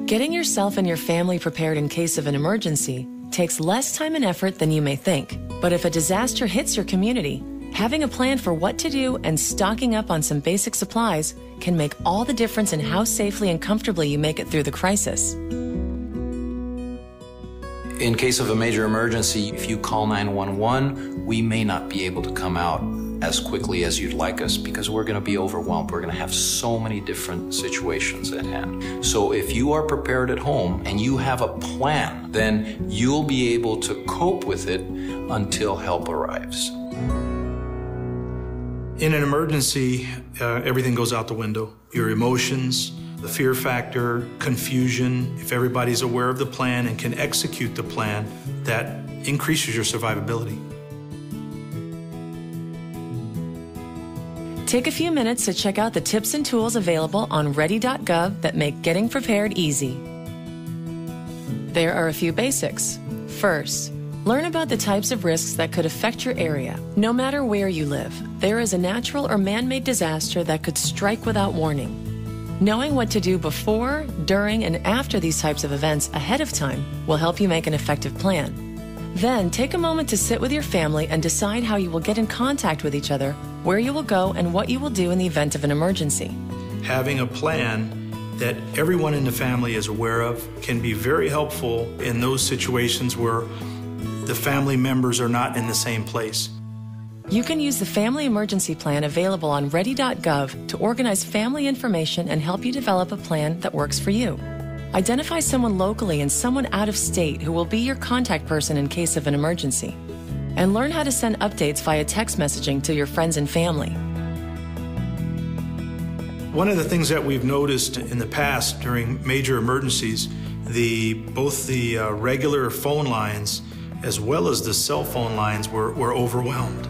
Getting yourself and your family prepared in case of an emergency takes less time and effort than you may think. But if a disaster hits your community, having a plan for what to do and stocking up on some basic supplies can make all the difference in how safely and comfortably you make it through the crisis. In case of a major emergency, if you call 911, we may not be able to come out as quickly as you'd like us because we're going to be overwhelmed. We're going to have so many different situations at hand. So if you are prepared at home and you have a plan, then you'll be able to cope with it until help arrives. In an emergency, everything goes out the window. Your emotions, the fear factor, confusion. If everybody's aware of the plan and can execute the plan, that increases your survivability. Take a few minutes to check out the tips and tools available on ready.gov that make getting prepared easy. There are a few basics. First, learn about the types of risks that could affect your area. No matter where you live, there is a natural or man-made disaster that could strike without warning. Knowing what to do before, during, and after these types of events ahead of time will help you make an effective plan. Then, take a moment to sit with your family and decide how you will get in contact with each other, where you will go, and what you will do in the event of an emergency. Having a plan that everyone in the family is aware of can be very helpful in those situations where the family members are not in the same place. You can use the Family Emergency Plan available on ready.gov to organize family information and help you develop a plan that works for you. Identify someone locally and someone out of state who will be your contact person in case of an emergency. And learn how to send updates via text messaging to your friends and family. One of the things that we've noticed in the past during major emergencies, both the regular phone lines as well as the cell phone lines were overwhelmed.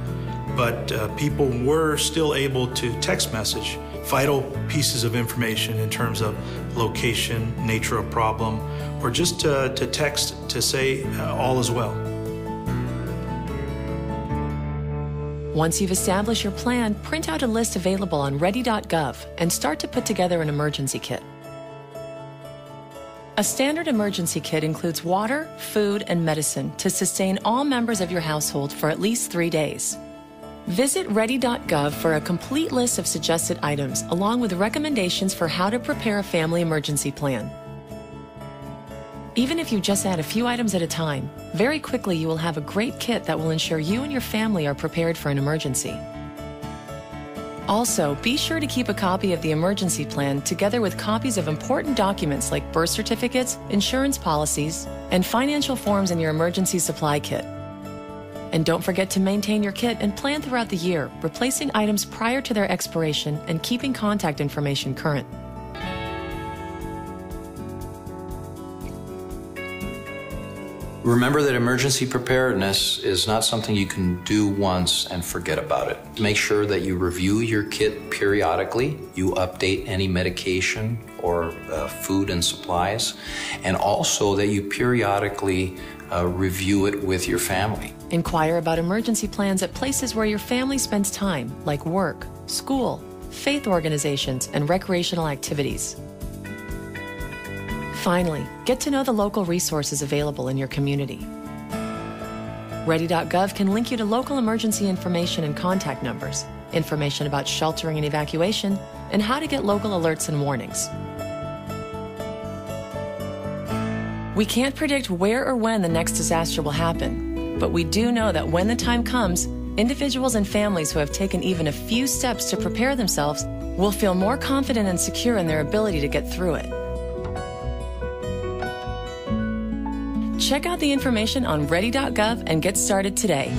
But people were still able to text message vital pieces of information in terms of location, nature of problem, or just to text to say all is well. Once you've established your plan, print out a list available on ready.gov and start to put together an emergency kit. A standard emergency kit includes water, food, and medicine to sustain all members of your household for at least 3 days. Visit ready.gov for a complete list of suggested items, along with recommendations for how to prepare a family emergency plan. Even if you just add a few items at a time, very quickly you will have a great kit that will ensure you and your family are prepared for an emergency. Also, be sure to keep a copy of the emergency plan together with copies of important documents like birth certificates, insurance policies, and financial forms in your emergency supply kit. And don't forget to maintain your kit and plan throughout the year, replacing items prior to their expiration and keeping contact information current. Remember that emergency preparedness is not something you can do once and forget about it. Make sure that you review your kit periodically, you update any medication or food and supplies, and also that you periodically review it with your family. Inquire about emergency plans at places where your family spends time, like work, school, faith organizations, and recreational activities. Finally, get to know the local resources available in your community. Ready.gov can link you to local emergency information and contact numbers, information about sheltering and evacuation, and how to get local alerts and warnings. We can't predict where or when the next disaster will happen, but we do know that when the time comes, individuals and families who have taken even a few steps to prepare themselves will feel more confident and secure in their ability to get through it. Check out the information on ready.gov and get started today.